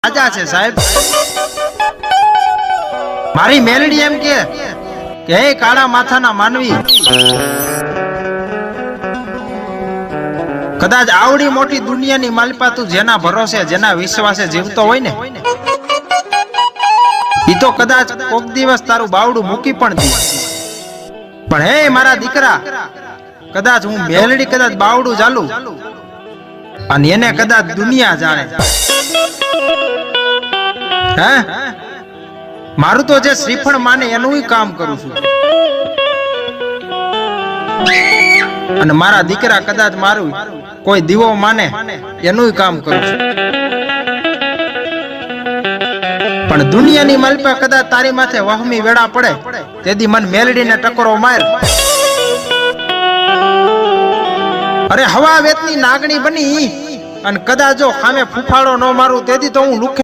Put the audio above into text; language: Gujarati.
રાજા છે સાહેબ. મારી મેલડી એમ કે હે કાળા માથાના માનવી, કદાચ આવડી મોટી દુનિયાની માલપા તું જેના ભરોસે જેના વિશ્વાસે જીવતો હોય ને, ઈ તો કદાચ કોક દિવસ તારું બાવડું મૂકી પણ દે. પણ હે મારા દીકરા, કદાચ હું મેલડી કદાચ બાવડું ચાલુ અને એને કદાચ દુનિયા જાણે, હે મારું તો જે શ્રીફળ માને એનું કામ કરું છું. અને મારા દીકરા કદાચ મારું કોઈ દીવો માને એનું કામ કરું છું. પણ દુનિયાની માલપા કદાચ તારી માથે વહમી વેળા પડે તેથી મન મેલડીને ટકોરો માર. અરે હવા વેતની નાગણી બની અને કદાચ જો સામે ફૂફાડો ન મારું તેથી તો હું લુખે